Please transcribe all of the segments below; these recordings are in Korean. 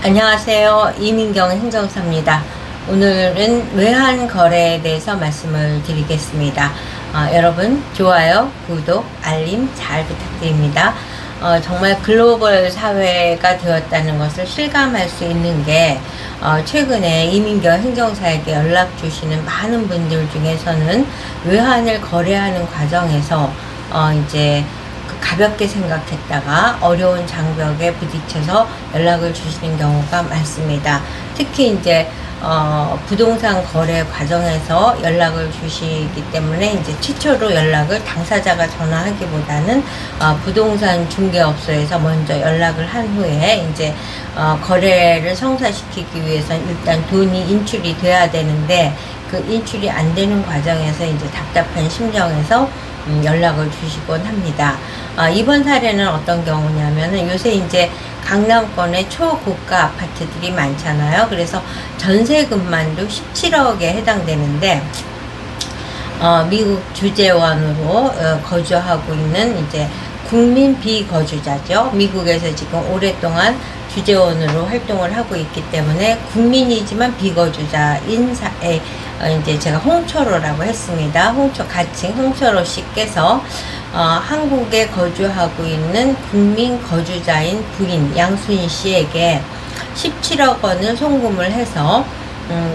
안녕하세요. 이민경 행정사입니다. 오늘은 외환 거래에 대해서 말씀을 드리겠습니다. 여러분 좋아요, 구독, 알림 잘 부탁드립니다. 정말 글로벌 사회가 되었다는 것을 실감할 수 있는 게 최근에 이민경 행정사에게 연락 주시는 많은 분들 중에서는 외환을 거래하는 과정에서 이제 가볍게 생각했다가 어려운 장벽에 부딪혀서 연락을 주시는 경우가 많습니다. 특히 이제 부동산 거래 과정에서 연락을 주시기 때문에 이제 최초로 연락을 당사자가 전화하기보다는 부동산 중개업소에서 먼저 연락을 한 후에 이제 거래를 성사시키기 위해서는 일단 돈이 인출이 돼야 되는데 그 인출이 안 되는 과정에서 이제 답답한 심정에서 연락을 주시곤 합니다. 이번 사례는 어떤 경우냐면은 요새 이제 강남권에 초고가 아파트들이 많잖아요. 그래서 전세금만도 17억에 해당되는데 미국 주재원으로 거주하고 있는 이제 국민 비거주자죠. 미국에서 지금 오랫동안 주재원으로 활동을 하고 있기 때문에 국민이지만 비거주자인 이제 제가 홍철호라고 했습니다. 가칭 홍철호 씨께서 한국에 거주하고 있는 국민 거주자인 부인 양순희 씨에게 17억 원을 송금을 해서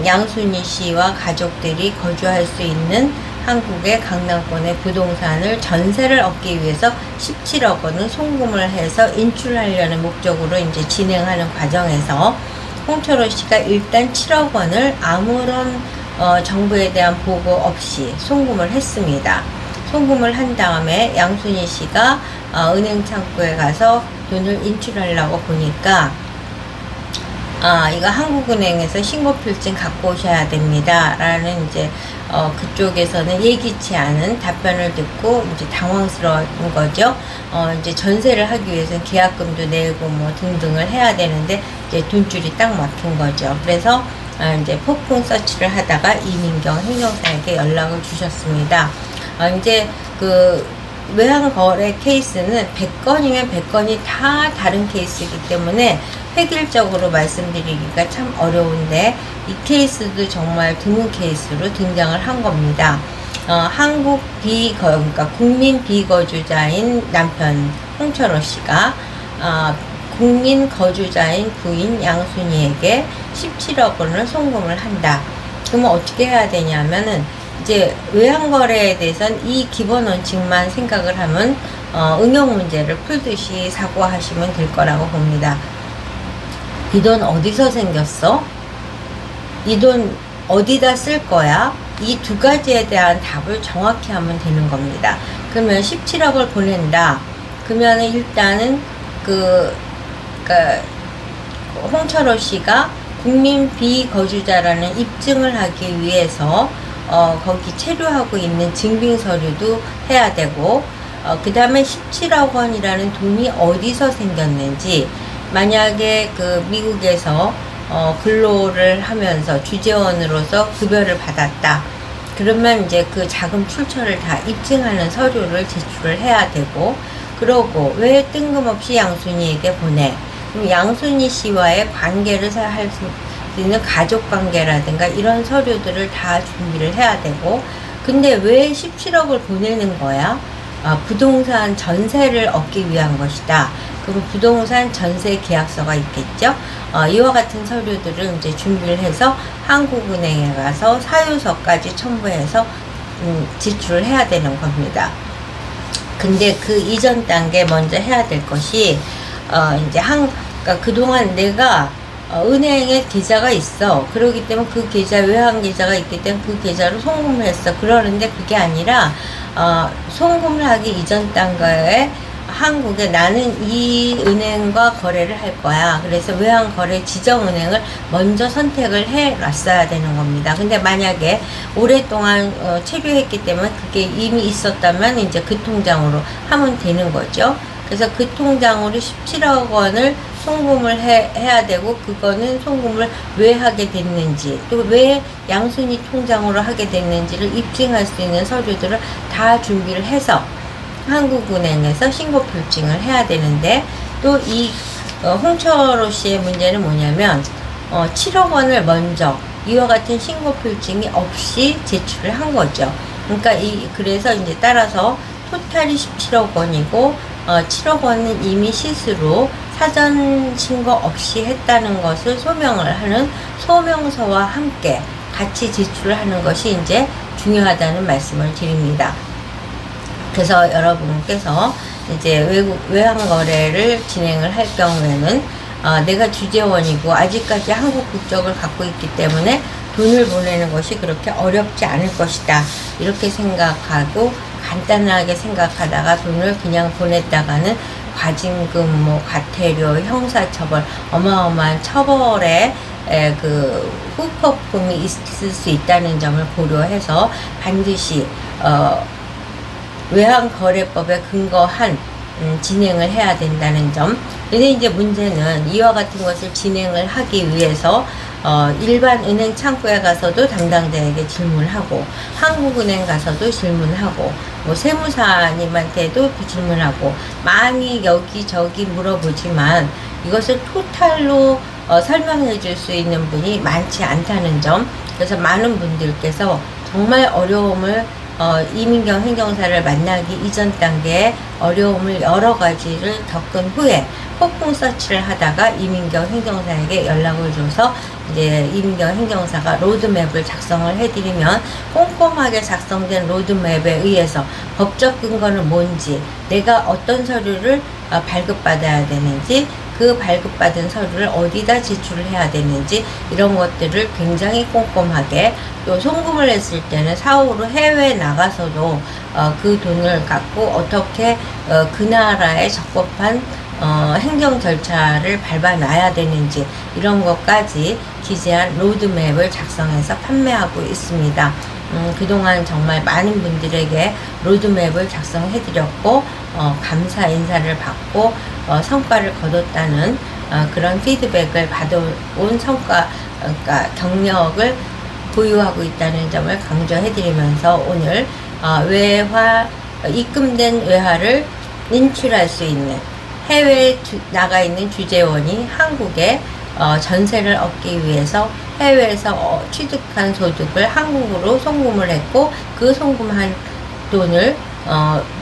양순희 씨와 가족들이 거주할 수 있는 한국의 강남권의 부동산을 전세를 얻기 위해서 17억 원을 송금을 해서 인출하려는 목적으로 이제 진행하는 과정에서 홍철호 씨가 일단 7억 원을 아무런 정부에 대한 보고 없이 송금을 했습니다. 송금을 한 다음에 양순희 씨가 은행 창구에 가서 돈을 인출하려고 보니까 이거 한국은행에서 신고필증 갖고 오셔야 됩니다 라는 이제 그쪽에서는 예기치 않은 답변을 듣고 이제 당황스러운 거죠. 이제 전세를 하기 위해서는 계약금도 내고 뭐 등등을 해야 되는데 이제 돈줄이 딱 막힌 거죠. 그래서 이제 폭풍 서치를 하다가 이민경 행정사에게 연락을 주셨습니다. 이제 그 외환거래 케이스는 100건이면 100건이 다 다른 케이스이기 때문에 획일적으로 말씀드리기가 참 어려운데 이 케이스도 정말 드문 케이스로 등장을 한 겁니다. 그러니까 국민 비거주자인 남편 홍철호 씨가 국민 거주자인 부인 양순희에게 17억 원을 송금을 한다. 그러면 어떻게 해야 되냐면은 이제 외환거래에 대해서는 이 기본 원칙만 생각을 하면 응용 문제를 풀듯이 사고하시면 될 거라고 봅니다. 이 돈 어디서 생겼어? 이 돈 어디다 쓸 거야? 이 두 가지에 대한 답을 정확히 하면 되는 겁니다. 그러면 17억을 보낸다. 그러면 일단은 홍철호 씨가 국민 비거주자라는 입증을 하기 위해서 거기 체류하고 있는 증빙 서류도 해야 되고 그 다음에 17억 원이라는 돈이 어디서 생겼는지, 만약에 그 미국에서 근로를 하면서 주재원으로서 급여를 받았다 그러면 이제 그 자금 출처를 다 입증하는 서류를 제출을 해야 되고, 그러고 왜 뜬금없이 양순희에게 보내? 그럼 양순희 씨와의 관계를 할 수 있는 가족 관계라든가 이런 서류들을 다 준비를 해야 되고, 근데 왜 17억을 보내는 거야? 부동산 전세를 얻기 위한 것이다. 그럼 부동산 전세 계약서가 있겠죠? 이와 같은 서류들을 이제 준비를 해서 한국은행에 가서 사유서까지 첨부해서 지출을 해야 되는 겁니다. 근데 그 이전 단계 먼저 해야 될 것이 이제 그러니까 그동안 내가 은행에 계좌가 있어. 그러기 때문에 그 계좌, 외환 계좌가 있기 때문에 그 계좌로 송금을 했어. 그러는데 그게 아니라 송금을 하기 이전 단계에 한국에 나는 이 은행과 거래를 할 거야. 그래서 외환거래 지정은행을 먼저 선택을 해 놨어야 되는 겁니다. 근데 만약에 오랫동안 체류했기 때문에 그게 이미 있었다면 이제 그 통장으로 하면 되는 거죠. 그래서 그 통장으로 17억 원을 송금을 해야 되고, 그거는 송금을 왜 하게 됐는지, 또 왜 양순희 통장으로 하게 됐는지를 입증할 수 있는 서류들을 다 준비를 해서 한국은행에서 신고필증을 해야 되는데, 또 이 홍철호 씨의 문제는 뭐냐면 7억 원을 먼저 이와 같은 신고 필증이 없이 제출을 한 거죠. 그러니까 그래서 이제 따라서 토탈이 17억 원이고 7억 원은 이미 시스로 사전 신고 없이 했다는 것을 소명을 하는 소명서와 함께 같이 제출을 하는 것이 이제 중요하다는 말씀을 드립니다. 그래서 여러분께서 이제 외환 거래를 진행을 할 경우에는 내가 주재원이고 아직까지 한국 국적을 갖고 있기 때문에 돈을 보내는 것이 그렇게 어렵지 않을 것이다, 이렇게 생각하고 간단하게 생각하다가 돈을 그냥 보냈다가는 과징금, 과태료, 형사처벌, 어마어마한 처벌의 그 후폭풍이 있을 수 있다는 점을 고려해서 반드시 외환거래법에 근거한 진행을 해야 된다는 점. 근데 이제 문제는 이와 같은 것을 진행을 하기 위해서 일반 은행 창구에 가서도 담당자에게 질문하고, 한국은행 가서도 질문하고, 세무사님한테도 질문하고, 많이 여기저기 물어보지만 이것을 토탈로 설명해 줄 수 있는 분이 많지 않다는 점. 그래서 많은 분들께서 정말 어려움을 이민경 행정사를 만나기 이전 단계에 어려움을 여러 가지를 겪은 후에 폭풍 서치를 하다가 이민경 행정사에게 연락을 줘서 이제 이민경 행정사가 로드맵을 작성을 해드리면 꼼꼼하게 작성된 로드맵에 의해서 법적 근거는 뭔지, 내가 어떤 서류를 발급받아야 되는지, 그 발급받은 서류를 어디다 제출을 해야 되는지, 이런 것들을 굉장히 꼼꼼하게, 또 송금을 했을 때는 사후로 해외에 나가서도 그 돈을 갖고 어떻게 그 나라에 적법한 행정 절차를 밟아놔야 되는지, 이런 것까지 기재한 로드맵을 작성해서 판매하고 있습니다. 그동안 정말 많은 분들에게 로드맵을 작성해드렸고 감사 인사를 받고 성과를 거뒀다는 그런 피드백을 받아온 그러니까 경력을 보유하고 있다는 점을 강조해드리면서 오늘 입금된 외화를 인출할 수 있는, 해외에 나가 있는 주재원이 한국에 전세를 얻기 위해서 해외에서 취득한 소득을 한국으로 송금을 했고, 그 송금한 돈을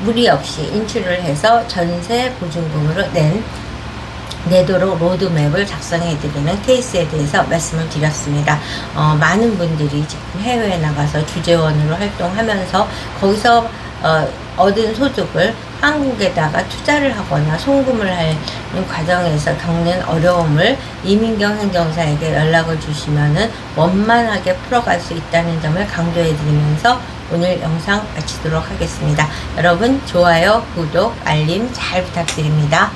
무리 없이 인출을 해서 전세 보증금으로 내도록 로드맵을 작성해드리는 케이스에 대해서 말씀을 드렸습니다. 많은 분들이 지금 해외에 나가서 주재원으로 활동하면서 거기서 얻은 소득을 한국에다가 투자를 하거나 송금을 하는 과정에서 겪는 어려움을 이민경 행정사에게 연락을 주시면은 원만하게 풀어갈 수 있다는 점을 강조해드리면서 오늘 영상 마치도록 하겠습니다. 여러분 좋아요, 구독, 알림 잘 부탁드립니다.